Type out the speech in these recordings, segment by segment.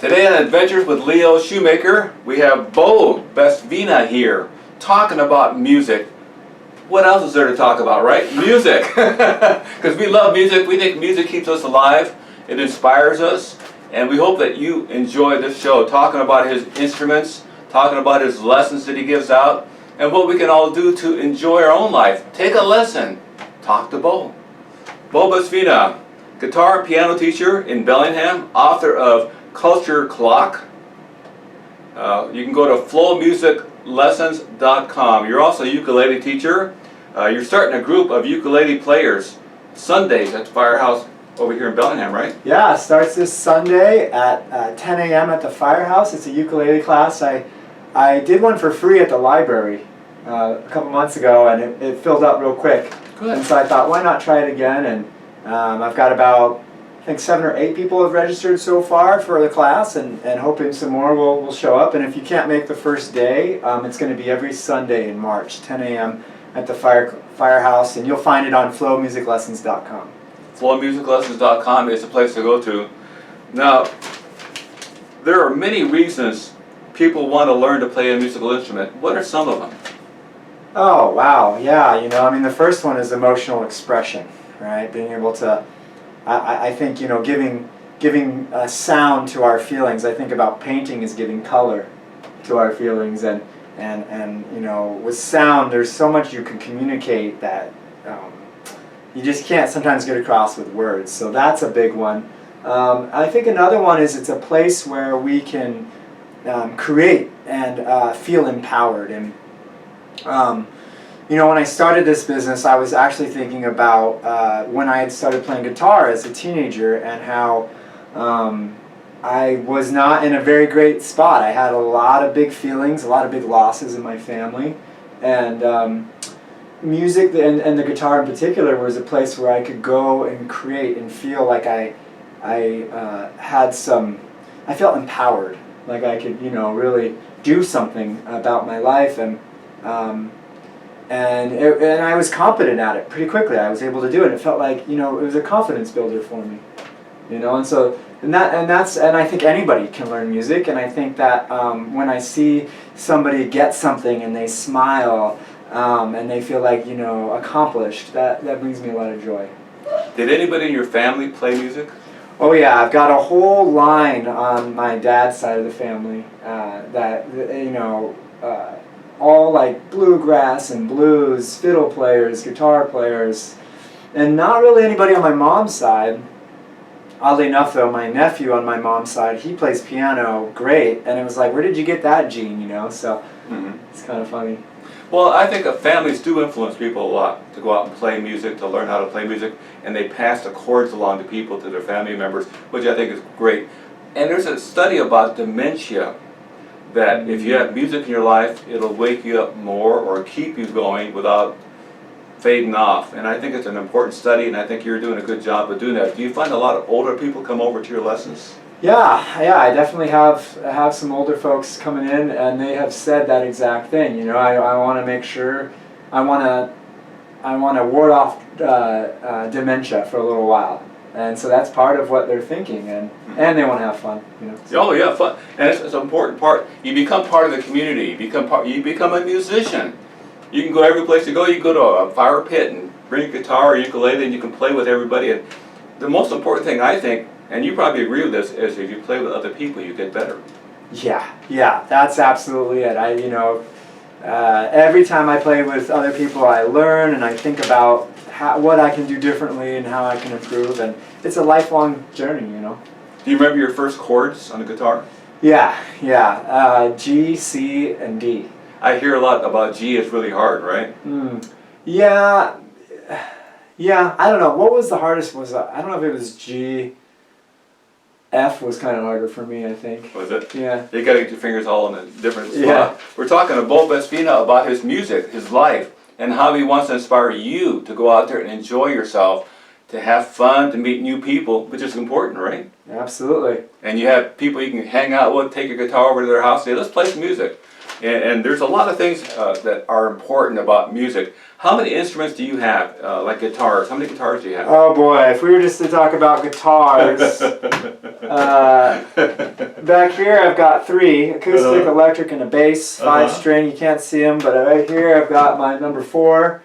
Today on Adventures with Leo Shoemaker, we have Bo Bestvina here talking about music. What else is there to talk about, right? Music. Because we love music. We think music keeps us alive. It inspires us. And we hope that you enjoy this show, talking about his instruments, talking about his lessons that he gives out, and what we can all do to enjoy our own life. Take a lesson. Talk to Bo. Bo Bestvina, guitar and piano teacher in Bellingham, author of Culture Clock. You can go to flowmusiclessons.com. You're also a ukulele teacher. You're starting a group of ukulele players Sundays at the Firehouse over here in Bellingham, right? Yeah, it starts this Sunday at 10 a.m. at the Firehouse. It's a ukulele class. I did one for free at the library a couple months ago, and it filled up real quick. Good. And so I thought, why not try it again? And I've got about, I think 7 or 8 people have registered so far for the class, and hoping some more will show up. And if you can't make the first day, it's going to be every Sunday in March, 10 a.m. at the Firehouse, and you'll find it on flowmusiclessons.com. Flowmusiclessons.com is the place to go to. Now, there are many reasons people want to learn to play a musical instrument. What are some of them? Oh, wow, yeah, the first one is emotional expression, right? Being able to, I think, giving a sound to our feelings. I think about painting as giving color to our feelings, and with sound, there's so much you can communicate that you just can't sometimes get across with words. So that's a big one. I think another one is it's a place where we can create and feel empowered. And when I started this business, I was actually thinking about when I had started playing guitar as a teenager, and how I was not in a very great spot. I had a lot of big feelings, a lot of big losses in my family, and music and the guitar in particular was a place where I could go and create and feel like I felt empowered, like I could really do something about my life, and I was competent at it pretty quickly. I was able to do it. It felt like it was a confidence builder for me, and I think anybody can learn music. And I think that when I see somebody get something and they smile and they feel like accomplished, that brings me a lot of joy. Did anybody in your family play music? Oh yeah, I've got a whole line on my dad's side of the family that all like bluegrass and blues, fiddle players, guitar players, and not really anybody on my mom's side. Oddly enough though, my nephew on my mom's side, he plays piano great, and it was like, where did you get that gene, so It's kind of funny. Well, I think that families do influence people a lot to go out and play music, to learn how to play music, and they pass the chords along to people, to their family members, which I think is great. And there's a study about dementia, that if you have music in your life, it'll wake you up more or keep you going without fading off. And I think it's an important study, and I think you're doing a good job of doing that. Do you find a lot of older people come over to your lessons? Yeah, I definitely have some older folks coming in, and they have said that exact thing. I want to make sure, I want to ward off dementia for a little while, and so that's part of what they're thinking, and they want to have fun. Oh yeah, fun, and it's an important part. You become part of the community. You become a musician. You can go every place you go. You go to a fire pit and bring a guitar or ukulele, and you can play with everybody. And the most important thing, I think, and you probably agree with this, is if you play with other people, you get better. Yeah, that's absolutely it. Every time I play with other people, I learn and I think about what I can do differently and how I can improve, and it's a lifelong journey, Do you remember your first chords on the guitar? Yeah, G, C, and D. I hear a lot about G is really hard, right? Yeah, I don't know. What was the hardest? I don't know if it was G. F was kind of harder for me, I think. Was it? Yeah. You got to get your fingers all in a different spot. Yeah. We're talking to Bo Bestvina about his music, his life, and how he wants to inspire you to go out there and enjoy yourself, to have fun, to meet new people, which is important, right? Absolutely. And you have people you can hang out with, take your guitar over to their house, say, let's play some music. And there's a lot of things that are important about music. How many instruments do you have? Like guitars? How many guitars do you have? Oh boy, if we were just to talk about guitars, back here I've got 3, acoustic, electric, and a bass, 5-string. You can't see them, but right here I've got my number 4.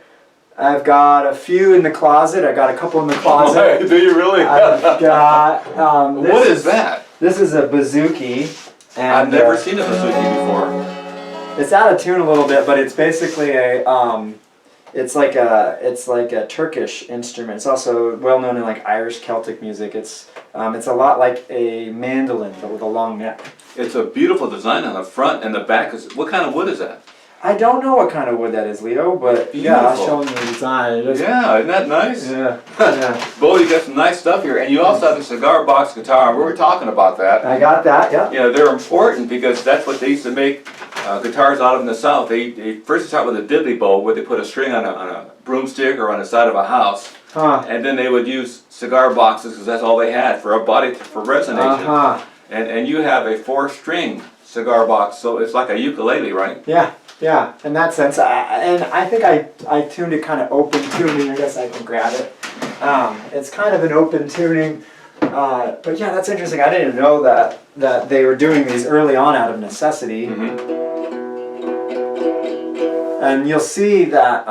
I've got a few in the closet. I got a couple in the closet. Do you really? I've got. What is that? This is a bouzouki. And, I've never seen a bouzouki before. It's out of tune a little bit, but it's basically a. It's like a Turkish instrument. It's also well known in like Irish Celtic music. It's a lot like a mandolin, but with a long neck. It's a beautiful design on the front and the back. What kind of wood is that? I don't know what kind of wood that is, Leo, but yeah, I'll show you the design. Yeah, isn't that nice? Yeah. Yeah. Bo, you got some nice stuff here, and you also have a cigar box guitar. We were talking about that. I got that. Yeah. You know, they're important because that's what they used to make guitars out of in the South. They first start with a diddley bow, where they put a string on a broomstick or on the side of a house, and then they would use cigar boxes because that's all they had for a body for resonation. And you have a 4-string cigar box, so it's like a ukulele, right? Yeah. Yeah, in that sense, and I think I tuned it kind of open tuning. I guess I can grab it. It's kind of an open tuning, but yeah, that's interesting. I didn't know that they were doing these early on out of necessity. And you'll see that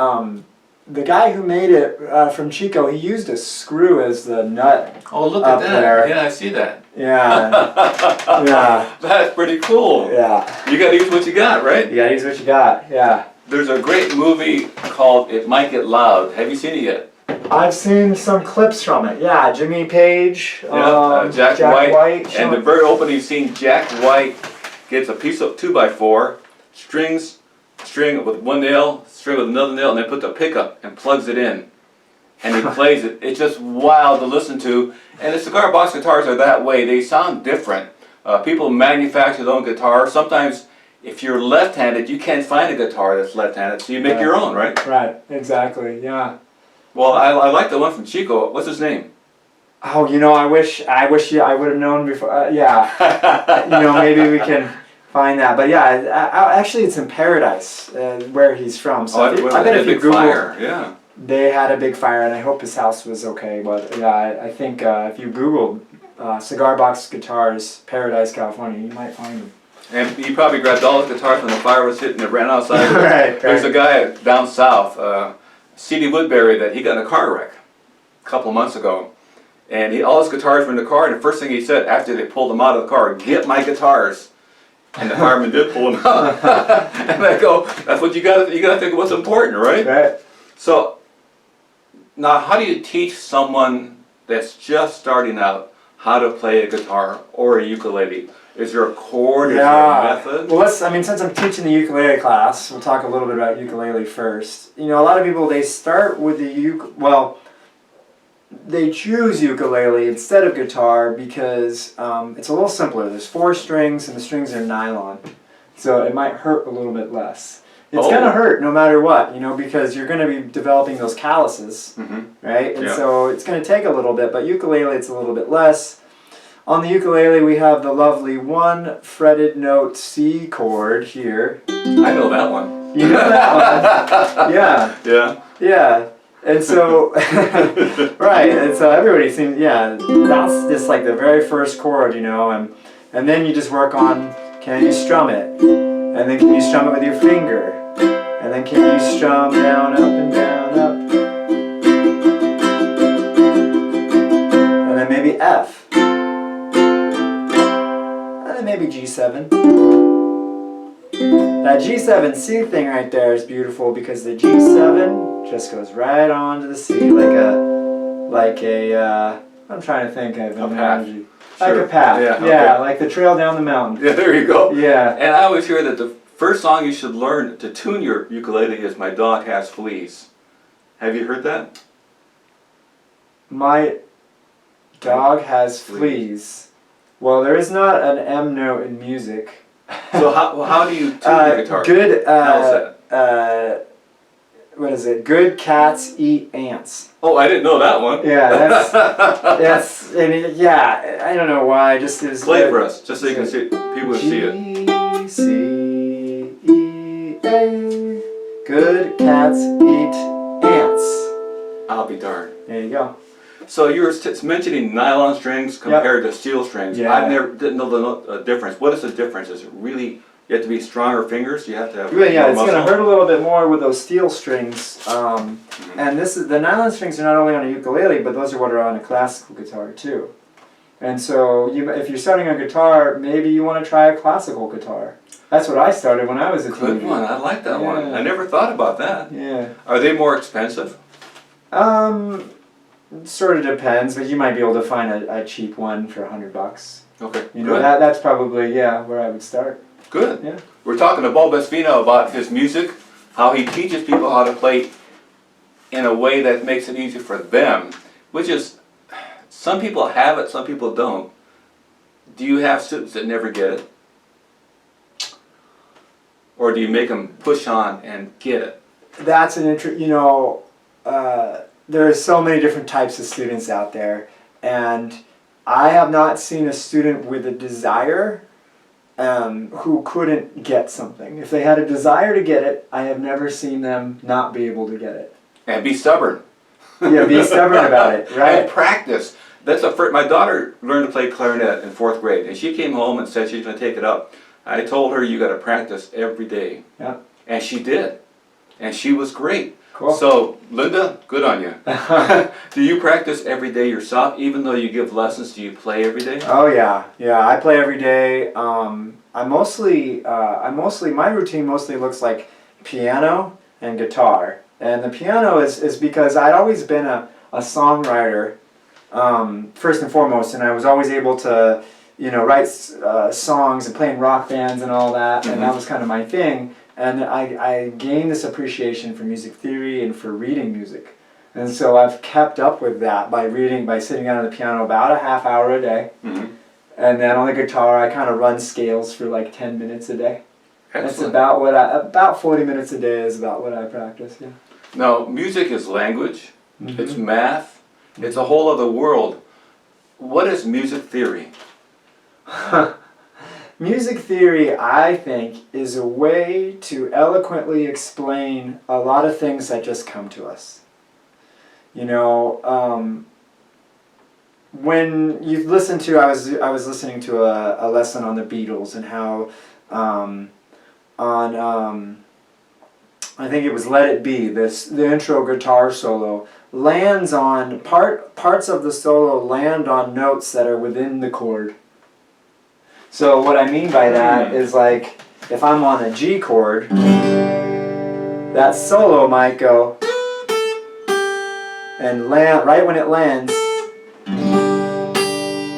the guy who made it from Chico, he used a screw as the nut. Oh, look at that! There. Yeah, I see that. Yeah, yeah. That's pretty cool. Yeah. You gotta use what you got, right? You gotta use what you got. Yeah. There's a great movie called It Might Get Loud. Have you seen it yet? I've seen some clips from it. Yeah, Jimmy Page, Jack White. And the very opening scene, Jack White gets a piece of 2x4, string with one nail, string with another nail, and then puts a pickup and plugs it in. And he plays it. It's just wild to listen to. And the cigar box guitars are that way. They sound different. People manufacture their own guitars. Sometimes, if you're left-handed, you can't find a guitar that's left-handed, so you make your own, right? Right, exactly, yeah. Well, I like the one from Chico. What's his name? Oh, you know, I wish I would have known before. Yeah, you know, maybe we can find that. But yeah, actually, it's in Paradise, where he's from. So I bet if you Google, yeah. They had a big fire, and I hope his house was okay. But yeah, I think if you Googled cigar box guitars, Paradise, California, you might find them. And he probably grabbed all his guitars when the fire was hitting and ran outside. Right. There's a guy down south, C.D. Woodbury, that he got in a car wreck a couple months ago. And all his guitars were in the car, and the first thing he said after they pulled him out of the car, "Get my guitars." And the fireman did pull him out. And I go, that's what you gotta think of what's important, right? Right. So, now how do you teach someone that's just starting out how to play a guitar or a ukulele? Is there a chord? Is there a method? Well, since I'm teaching the ukulele class, we'll talk a little bit about ukulele first. You know, a lot of people, they start with they choose ukulele instead of guitar because it's a little simpler. There's 4 strings and the strings are nylon, so it might hurt a little bit less. It's going to hurt no matter what, you know, because you're going to be developing those calluses, right? And so it's going to take a little bit, but ukulele, it's a little bit less. On the ukulele, we have the lovely 1 fretted note C chord here. I know that one. You know that one? Yeah. Yeah. Yeah. And so, right, and so everybody seems, that's just like the very first chord, you know, and then you just work on, can you strum it? And then can you strum it with your finger? And then can you strum down, up, and down, up? And then maybe F. And then maybe G7. That G7C thing right there is beautiful because the G7 just goes right on to the C I'm trying to think of an analogy. Like a path. Yeah, like the trail down the mountain. Yeah, there you go. Yeah. And I always hear that the first song you should learn to tune your ukulele is My Dog Has Fleas. Have you heard that? My dog has fleas. Well, there is not an M note in music. So how do you tune your guitar? Good, what is it? Good cats eat ants. Oh, I didn't know that one. Yeah, that's, I mean, yeah, I don't know why, just is. Play it for us, just so you can see it. People will see it. G-C-E-A. Good cats eat I'll be darned. There you go. So you were mentioning nylon strings compared to steel strings. Yeah. I didn't know the difference. What is the difference? Is it really, you have to be stronger fingers? You have to have Yeah, more it's muscle? going to hurt a little bit more with those steel strings. And the nylon strings are not only on a ukulele, but those are what are on a classical guitar too. And so if you're starting on guitar, maybe you want to try a classical guitar. That's what I started when I was a teenager. Good one. I like that one. I never thought about that. Yeah. Are they more expensive? Sort of depends, but you might be able to find a cheap one for $100. Okay. You know, good. that's probably where I would start. Good. Yeah. We're talking to Bo Bespino about his music, how he teaches people how to play in a way that makes it easy for them, which is, some people have it, some people don't. Do you have students that never get it? Or do you make them push on and get it? That's an there are so many different types of students out there, and I have not seen a student with a desire who couldn't get something. If they had a desire to get it, I have never seen them not be able to get it. And be stubborn. Yeah, be stubborn about it, right? And practice. My daughter learned to play clarinet in 4th grade, and she came home and said she's going to take it up. I told her, you got to practice every day. Yeah. And she did. And she was great. Cool. So, Linda, good on you. Do you practice every day yourself? Even though you give lessons, do you play every day? Oh yeah, I play every day. My routine mostly looks like piano and guitar. And the piano is because I'd always been a songwriter, first and foremost, and I was always able to, write songs and play in rock bands and all that, and that was kind of my thing. And I gained this appreciation for music theory and for reading music. And so I've kept up with that by sitting down at the piano about a half hour a day. Mm-hmm. And then on the guitar, I kind of run scales for like 10 minutes a day. Excellent. That's about 40 minutes a day is about what I practice, yeah. Now, music is language, Mm-hmm. it's math, it's a whole other world. What is music theory? Music theory, I think, is a way to eloquently explain a lot of things that just come to us. When you listen to, I was listening to a lesson on the Beatles and how I think it was Let It Be, the intro guitar solo lands on parts of the solo land on notes that are within the chord. So what I mean by that is, like, if I'm on a G chord, that solo might go and land right when it lands.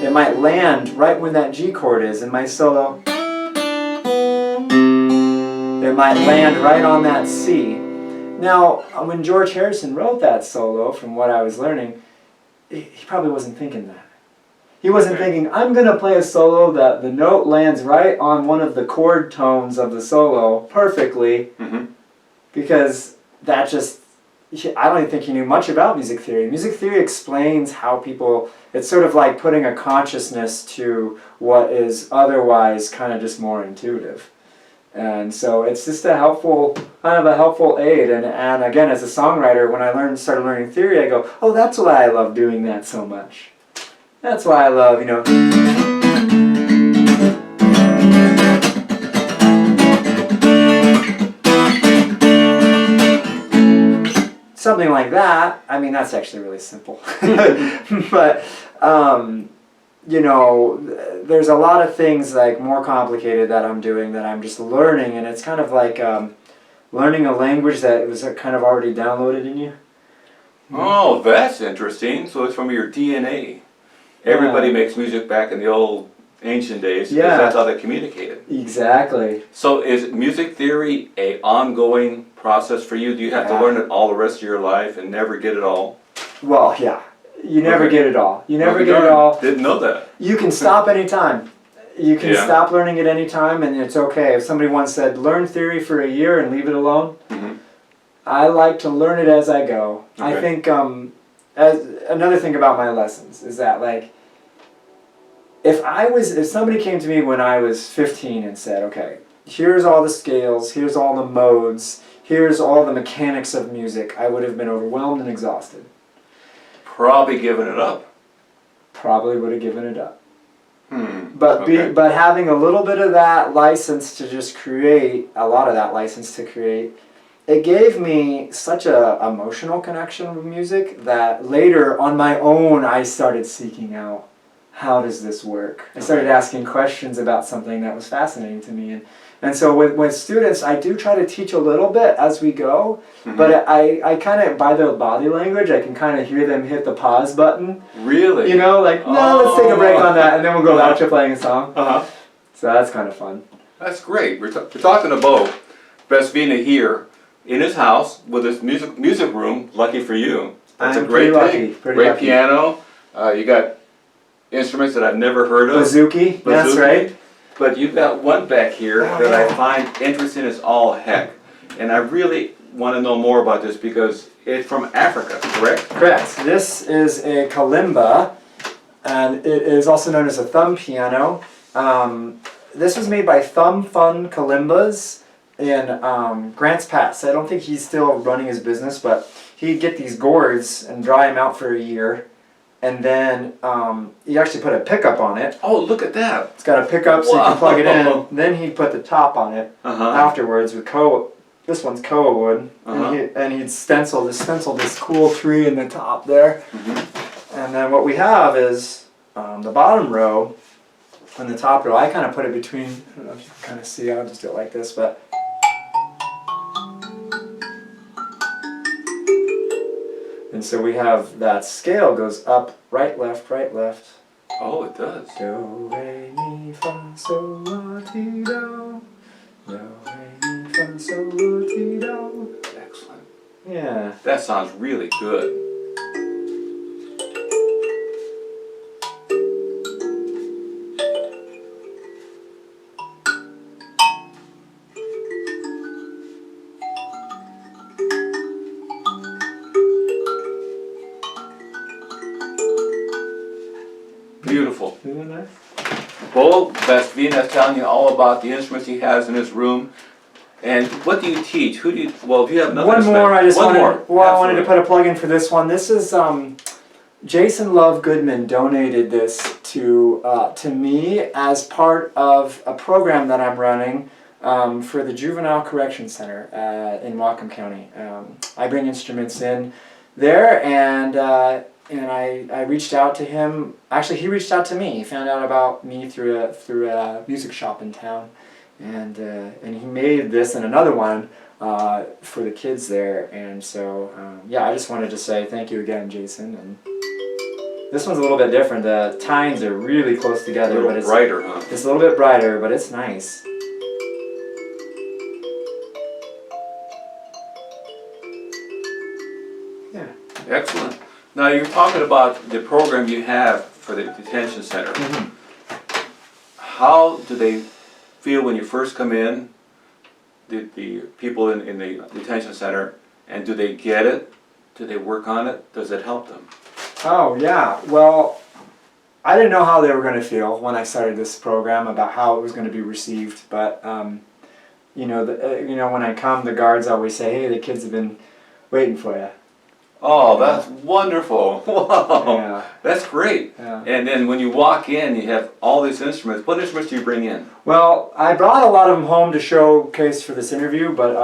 It might land right when that G chord is, and my solo, it might land right on that C. Now, when George Harrison wrote that solo, from what I was learning, he probably wasn't thinking that. He wasn't thinking, I'm going to play a solo that the note lands right on one of the chord tones of the solo perfectly, because that just, I don't even think he knew much about music theory. Music theory explains how people, it's sort of like putting a consciousness to what is otherwise kind of just more intuitive. And so it's just kind of a helpful aid. And again, as a songwriter, when I started learning theory, I go, oh, that's why I love doing that so much. That's why I love, something like that. I mean, that's actually really simple. But, there's a lot of things like more complicated that I'm doing that I'm just learning, and it's kind of like learning a language that was kind of already downloaded in you. Oh, that's interesting. So it's from your DNA. Everybody makes music back in the old ancient days because that's how they communicated. Exactly. So is music theory an ongoing process for you? Do you have to learn it all the rest of your life and never get it all? Well, yeah. You never get it all. You never get it all. Didn't know that. You can stop anytime. You can stop learning at any time, and it's okay. If somebody once said, learn theory for a year and leave it alone, I like to learn it as I go. Okay. I think another thing about my lessons is that, like, if somebody came to me when I was 15 and said, okay, here's all the scales, here's all the modes, here's all the mechanics of music, I would have been overwhelmed and exhausted. probably given it up. Probably would have given it up. Okay. But having a little bit of that license to just create, a lot of that license to create, it gave me such a emotional connection with music that later on my own I started seeking out, how does this work? I started asking questions about something that was fascinating to me. And so with students, I do try to teach a little bit as we go, but I kind of, by their body language, I can kind of hear them hit the pause button. Really? You know, like, no, let's take a break on that, and then we'll go back to playing a song. So that's kind of fun. That's great. We're talking to Bo, Best Vina here, in his house with his music room. Lucky for you. That's a great thing. Great piano. You got instruments that I've never heard of. Bouzouki, that's right. But you've got one back here that I find interesting as all heck. And I really want to know more about this because it's from Africa, correct? Correct. This is a kalimba, and it is also known as a thumb piano. This was made by Thumb Fun Kalimbas in Grants Pass. I don't think he's still running his business, but he'd get these gourds and dry them out for a year. And then he actually put a pickup on it. Oh, look at that. It's got a pickup so you can plug it in. Then he put the top on it afterwards with this one's koa wood. And he'd stenciled this cool tree in the top there. And then what we have is the bottom row and the top row. I kind of put it between, I don't know if you can kind of see, I'll just do it like this, but. And so we have that scale goes up, right, left, right, left. Oh, it does. Do, re, mi, fa, sol, la, ti, do. Do, re, mi, fa, sol, la, ti, do. Excellent. Yeah. That sounds really good. Beautiful. Isn't that nice? Bo Best Vina is telling you all about the instruments he has in his room. And what do you teach? Who do you? Well, if you have another one more, I just one wanted. more. Well, I wanted to put a plug in for this one. This is Jason Love Goodman donated this to me as part of a program that I'm running for the Juvenile Correction Center in Whatcom County. I bring instruments in there, and I reached out to him. Actually, he reached out to me. He found out about me through a music shop in town, and he made this and another one for the kids there. And so yeah, I just wanted to say thank you again, Jason. And this one's a little bit different. The tines are really close together, but it's brighter, huh? It's a little bit brighter, but it's nice. Yeah. Excellent. Now you're talking about the program you have for the detention center. How do they feel when you first come in, the people in the detention center, and do they get it? Do they work on it? Does it help them? Oh yeah, well, I didn't know how they were going to feel when I started this program about how it was going to be received, but you know, when I come, the guards always say, "Hey, the kids have been waiting for you." Oh, that's wonderful! Wow, yeah. That's great. Yeah. And then when you walk in, you have all these instruments. What instruments do you bring in? Well, I brought a lot of them home to showcase for this interview, but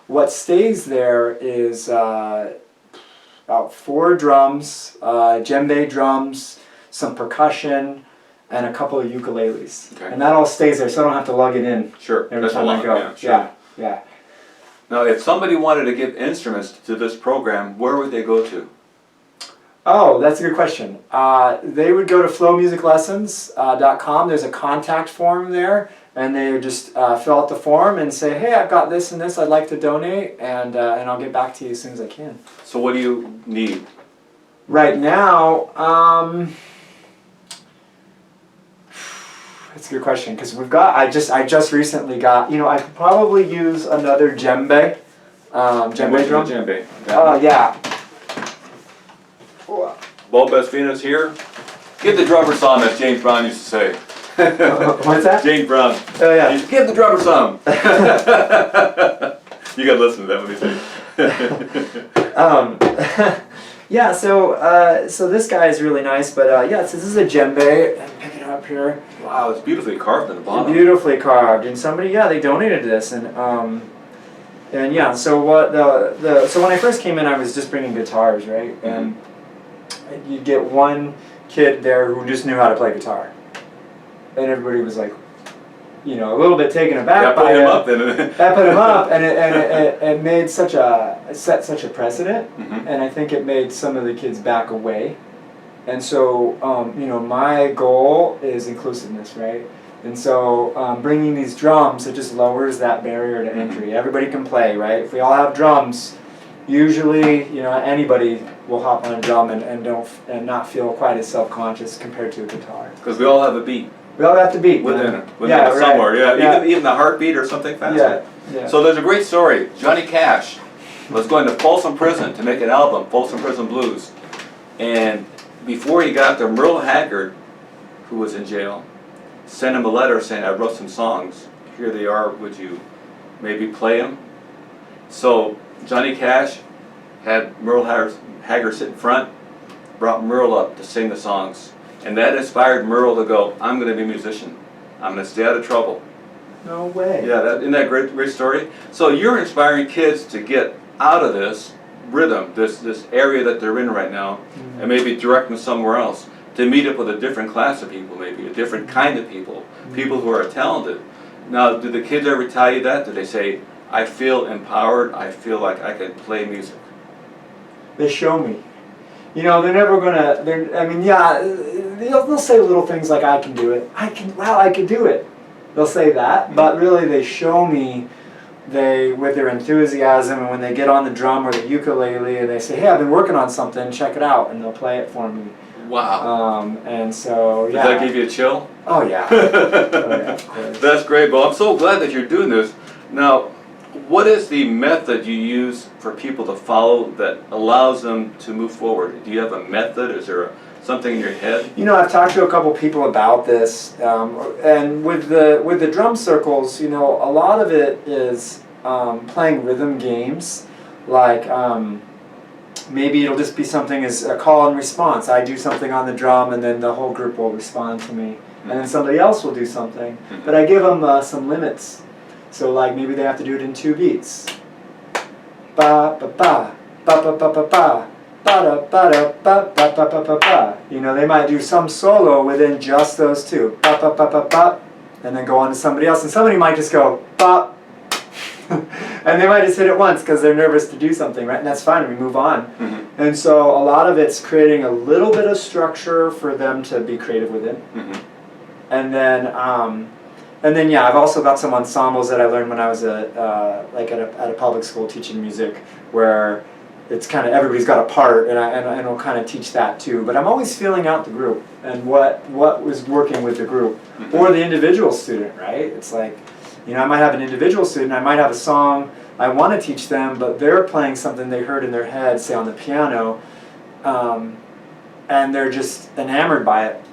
what stays there is about 4 drums, djembe drums, some percussion, and a couple of ukuleles. Okay. And that all stays there, so I don't have to lug it in. Sure. Every time I go. Yeah, sure. Yeah. Now, if somebody wanted to give instruments to this program, where would they go to? Oh, that's a good question. They would go to flowmusiclessons.com. There's a contact form there, and they would just fill out the form and say, "Hey, I've got this and this I'd like to donate, and I'll get back to you as soon as I can." So what do you need? Right now, that's a good question, because we've got, I just recently got, I could probably use another djembe, djembe drum. Djembe. Yeah. Bo Best Vina's here. Give the drummer some, as James Brown used to say. What's that? James Brown. Oh yeah. Give the drummer some. You gotta listen to that when he says. Yeah, so this guy is really nice, but yeah, so this is a djembe. Pick it up here. Wow, it's beautifully carved in the bottom. Beautifully carved, and somebody, yeah, they donated this, and yeah, so what so when I first came in, I was just bringing guitars, right, and you'd get one kid there who just knew how to play guitar, and everybody was like, you know, a little bit taken aback by it. That put him up, and it made set such a precedent, and I think it made some of the kids back away, and so you know, my goal is inclusiveness, right? And so bringing these drums, it just lowers that barrier to entry. Everybody can play, right? If we all have drums, usually, you know, anybody will hop on a drum and not feel quite as self-conscious compared to a guitar. Because we all have a beat. We all have to beat within it somewhere. Right. Yeah. Even the heartbeat or something fast. Yeah. So there's a great story. Johnny Cash was going to Folsom Prison to make an album, Folsom Prison Blues, and before he got there, Merle Haggard, who was in jail, sent him a letter saying, "I wrote some songs. Here they are. Would you maybe play them?" So Johnny Cash had Merle Haggard sit in front, brought Merle up to sing the songs. And that inspired Merle to go, I'm going to be a musician. I'm going to stay out of trouble. No way. Yeah, isn't that a great story? So you're inspiring kids to get out of this rhythm, this area that they're in right now, and maybe direct them somewhere else, to meet up with a different class of people, maybe a different kind of people, people who are talented. Now, do the kids ever tell you that? Do they say, I feel empowered, I feel like I can play music? They show me. You know, they're never gonna, I mean, yeah, they'll say little things like, I can do it. I can do it. They'll say that, but really they show me with their enthusiasm, and when they get on the drum or the ukulele and they say, hey, I've been working on something, check it out, and they'll play it for me. Wow. And so, yeah. Does that give you a chill? Oh, yeah. Oh, yeah, of course. That's great, Bo. I'm so glad that you're doing this. Now, what is the method you use for people to follow that allows them to move forward? Do you have a method? Is there something in your head? You know, I've talked to a couple people about this, and with the drum circles, you know, a lot of it is playing rhythm games, like maybe it'll just be something as a call and response. I do something on the drum, and then the whole group will respond to me, and then somebody else will do something. But I give them some limits. So like maybe they have to do it in 2 beats. Ba ba ba ba ba ba ba ba ba ba ba ba ba ba ba ba ba. You know, they might do some solo within just those 2. Ba ba ba ba ba, and then go on to somebody else, and somebody might just go ba, and they might just hit it once because they're nervous to do something, right? And that's fine. We move on. And so a lot of it's creating a little bit of structure for them to be creative within, and then yeah, I've also got some ensembles that I learned when I was at a public school teaching music, where it's kind of everybody's got a part, and I'll kind of teach that too. But I'm always feeling out the group and what was working with the group or the individual student, right? It's like, you know, I might have an individual student, I might have a song I want to teach them, but they're playing something they heard in their head, say on the piano, and they're just enamored by it.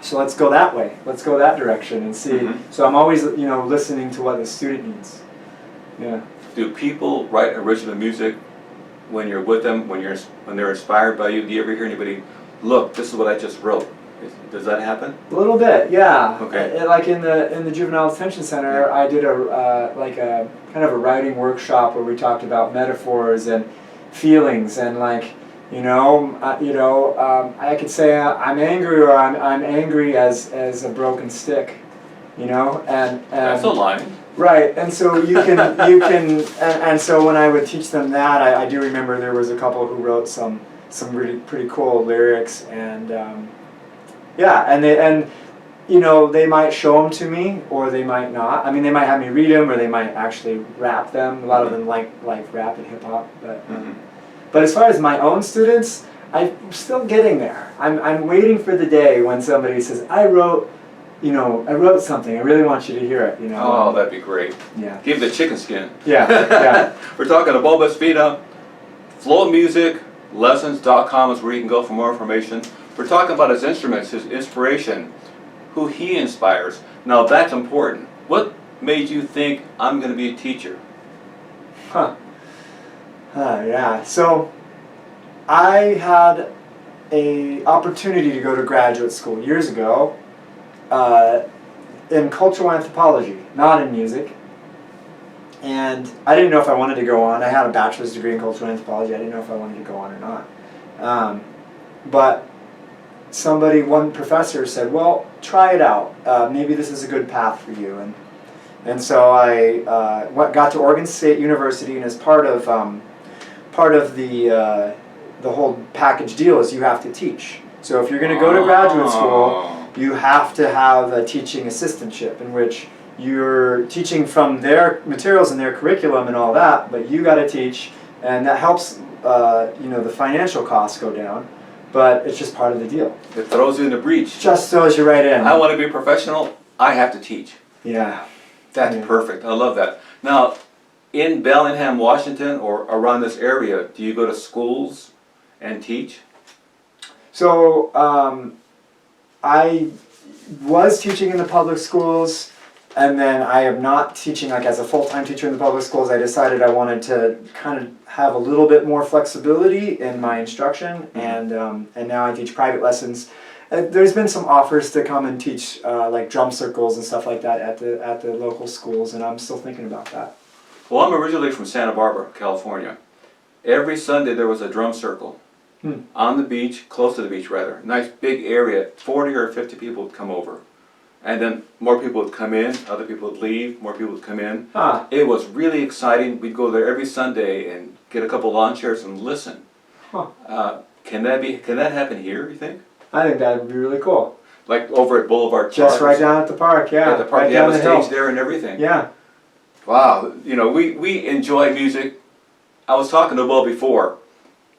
So let's go that way. Let's go that direction and see. So I'm always, you know, listening to what the student needs. Yeah. Do people write original music when you're with them, when they're inspired by you? Do you ever hear anybody, look, this is what I just wrote? Does that happen? A little bit, yeah. Okay. Like in the Juvenile Detention Center, I did a kind of a writing workshop where we talked about metaphors and feelings, and like, I could say I'm angry, or I'm angry as a broken stick, and that's a line. Right, and so you can and so when I would teach them that, I do remember there was a couple who wrote some really pretty cool lyrics, and they might show them to me, or they might not. I mean, they might have me read them, or they might actually rap them. A lot of them like rap and hip hop, but as far as my own students, I'm still getting there. I'm waiting for the day when somebody says, I wrote something. I really want you to hear it. Oh, that'd be great. Yeah. Give the chicken skin. Yeah. We're talking to Bo Vespina. Flow Music Lessons.com is where you can go for more information. We're talking about his instruments, his inspiration, who he inspires. Now that's important. What made you think I'm going to be a teacher? Yeah. So I had a opportunity to go to graduate school years ago in cultural anthropology, not in music. And I didn't know if I wanted to go on. I had a bachelor's degree in cultural anthropology. I didn't know if I wanted to go on or not. But one professor said, well, try it out. Maybe this is a good path for you. And so I got to Oregon State University, and as part of the whole package deal is you have to teach. So if you're going to go to graduate school, you have to have a teaching assistantship in which you're teaching from their materials and their curriculum and all that, but you got to teach, and that helps the financial costs go down, but it's just part of the deal. It throws you in the breach. Just throws you right in. I want to be a professional, I have to teach. Yeah. That's perfect. I love that. Now, in Bellingham, Washington, or around this area, do you go to schools and teach? So I was teaching in the public schools, and then I am not teaching like as a full-time teacher in the public schools. I decided I wanted to kind of have a little bit more flexibility in my instruction, and now I teach private lessons. There's been some offers to come and teach like drum circles and stuff like that at the local schools, and I'm still thinking about that. Well, I'm originally from Santa Barbara, California. Every Sunday there was a drum circle on the beach, close to the beach rather. Nice big area, 40 or 50 people would come over. And then more people would come in, other people would leave, more people would come in. It was really exciting. We'd go there every Sunday and get a couple lawn chairs and listen. Can that happen here, you think? I think that would be really cool. Like over at Boulevard Just Park? right down at the park, yeah. At the park, right you have down a the hill. stage there and everything. Yeah. Wow, we enjoy music. I was talking to Will before.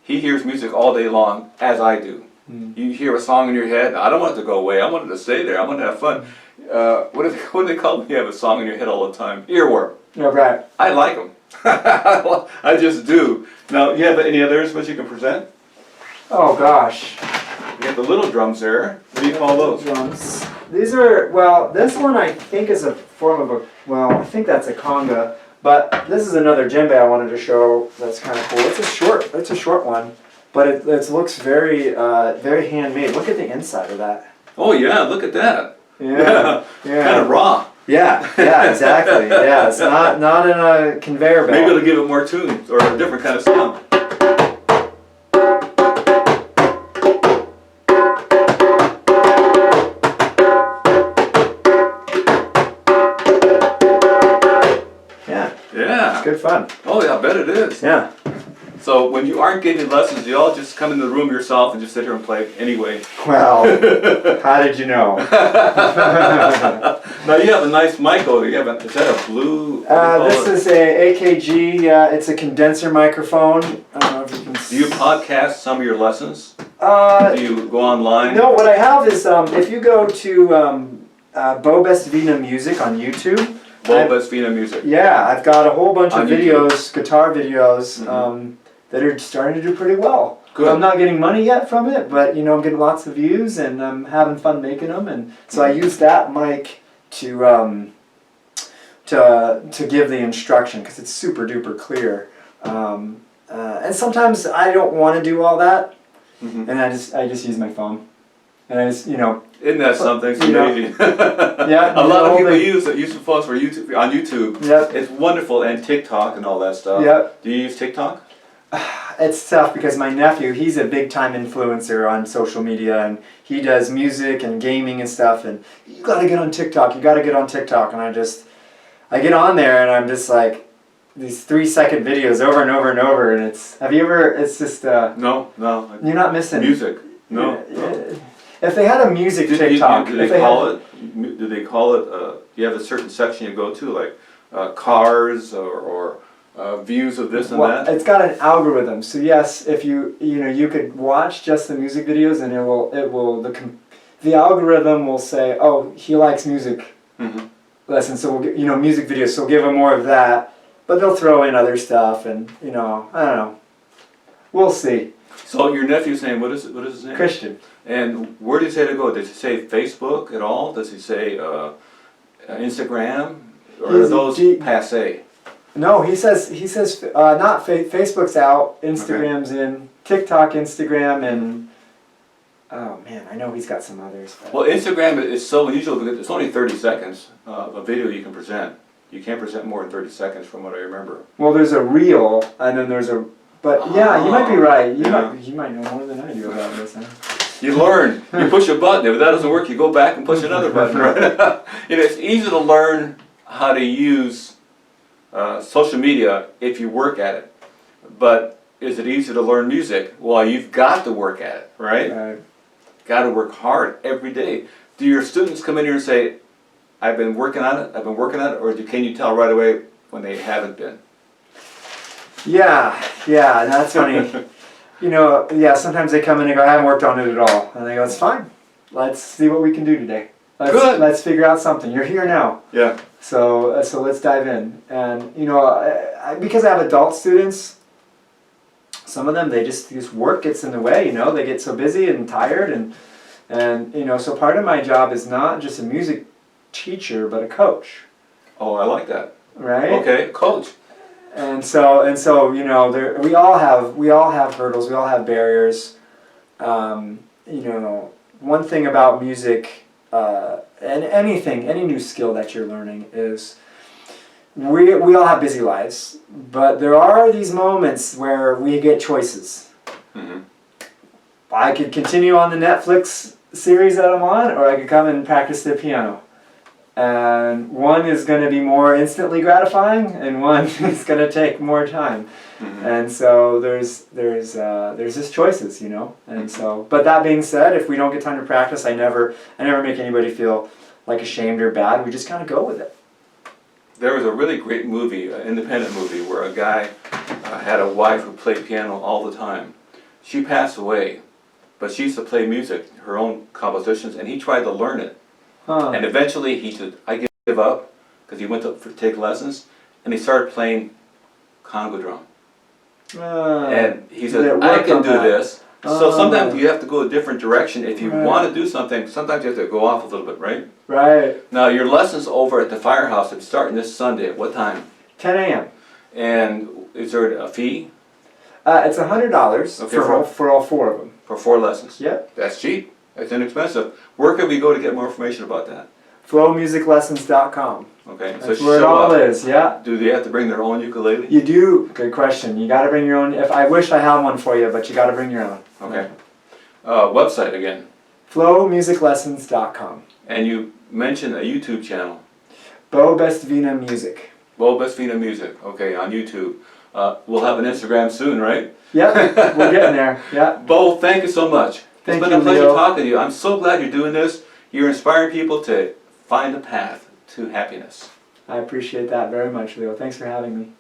He hears music all day long, as I do. You hear a song in your head, I don't want it to go away, I want it to stay there, I want to have fun. What do they call when you have a song in your head all the time? Earworm. Yeah, right. I like them. I just do. Now, you have any other instruments you can present? Oh gosh. You have the little drums there. What do you call those? Drums. These are, well, this one I think is a form of I think that's a conga, but this is another djembe I wanted to show that's kind of cool. It's a short one, but it looks very, very handmade. Look at the inside of that. Oh yeah, look at that. Yeah. Kind of raw. Yeah, exactly. Yeah, it's not in a conveyor belt. Maybe it'll give it more tunes or a different kind of sound. It's good fun. Oh yeah, I bet it is. Yeah. So when you aren't getting lessons, you all just come in the room yourself and just sit here and play anyway. Well, how did you know? Now you have a nice mic over there. Is that a blue? This is a AKG. It's a condenser microphone. I don't know if you can see. Do you podcast some of your lessons? Do you go online? No, what I have is if you go to Bo Best Vina Music on YouTube. Bo Best Vina Music. Yeah, I've got a whole bunch of videos, YouTube. Guitar videos, that are starting to do pretty well. Good. I'm not getting money yet from it, but I'm getting lots of views and I'm having fun making them, and so I use that mic to give the instruction because it's super duper clear. And sometimes I don't want to do all that, and I just use my phone, and I just Isn't that something? It's amazing. Yeah. A lot of people use the phones for YouTube on YouTube. Yep. It's wonderful, and TikTok and all that stuff. Yep. Do you use TikTok? It's tough because my nephew, he's a big time influencer on social media, and he does music and gaming and stuff, and you gotta get on TikTok, and I get on there and I'm just like, these 3-second videos over and over and over, and it's just No. you're not missing Music. No. If they had a music TikTok, do they call it? Do you have a certain section you go to, like cars or views of this and that? It's got an algorithm. So yes, if you could watch just the music videos, and the algorithm will say, oh, he likes music lessons, so we'll get, music videos, so we'll give him more of that. But they'll throw in other stuff, and I don't know. We'll see. So your nephew's name, what is his name? Christian. And where does he say to go? Does he say Facebook at all? Does he say Instagram? Or are those passe? No, he says not Facebook's out, Instagram's in, TikTok, Instagram, and oh man, I know he's got some others. But. Well, Instagram is so unusual because it's only 30 seconds of a video you can present. You can't present more than 30 seconds from what I remember. Well, there's a reel, and then there's a. But yeah, you might be right. You might know more than I do about this. Huh? You learn. You push a button. If that doesn't work, you go back and push another button. Right? It's easy to learn how to use social media if you work at it. But is it easy to learn music? Well, you've got to work at it, right? Right. Got to work hard every day. Do your students come in here and say, I've been working on it, or can you tell right away when they haven't been? Yeah, that's funny. Sometimes they come in and go, I haven't worked on it at all. And they go, it's fine. Let's see what we can do today. Good. Let's figure out something. You're here now. Yeah. So let's dive in. And, because I have adult students, some of them, they just work gets in the way, They get so busy and tired. And so part of my job is not just a music teacher, but a coach. Oh, I like that. Right? Okay, coach. And so we all have hurdles, we all have barriers. One thing about music and any new skill that you're learning is we all have busy lives, but there are these moments where we get choices. Mm-hmm. I could continue on the Netflix series that I'm on, or I could come and practice the piano. And one is going to be more instantly gratifying, and one is going to take more time. Mm-hmm. And so there's just choices, And so, but that being said, if we don't get time to practice, I never make anybody feel like ashamed or bad. We just kind of go with it. There was a really great movie, an independent movie, where a guy had a wife who played piano all the time. She passed away, but she used to play music, her own compositions, and he tried to learn it. Huh. And eventually he said, I give up, because he went to take lessons, and he started playing Congo drum. And he said, I can do this. So sometimes you have to go a different direction. If you want to do something, sometimes you have to go off a little bit, right? Right. Now your lessons over at the firehouse are starting this Sunday at what time? 10 a.m. And is there a fee? It's $100 for all four of them. For 4 lessons? Yep. That's cheap. That's inexpensive. Where can we go to get more information about that? flowmusiclessons.com. Okay, so That's where it show all up. is, yeah. Do they have to bring their own ukulele? You do. Good question. You got to bring your own. If I wish I had one for you, but you got to bring your own. Okay. Website again. flowmusiclessons.com. And you mentioned a YouTube channel. Bo Bestvina Music. Bo Bestvina Music. Okay, on YouTube. We'll have an Instagram soon, right? Yep, we're getting there. Yeah. Bo, thank you so much. Thank it's been you, a pleasure Leo. talking to you. I'm so glad you're doing this. You're inspiring people to find a path to happiness. I appreciate that very much, Leo. Thanks for having me.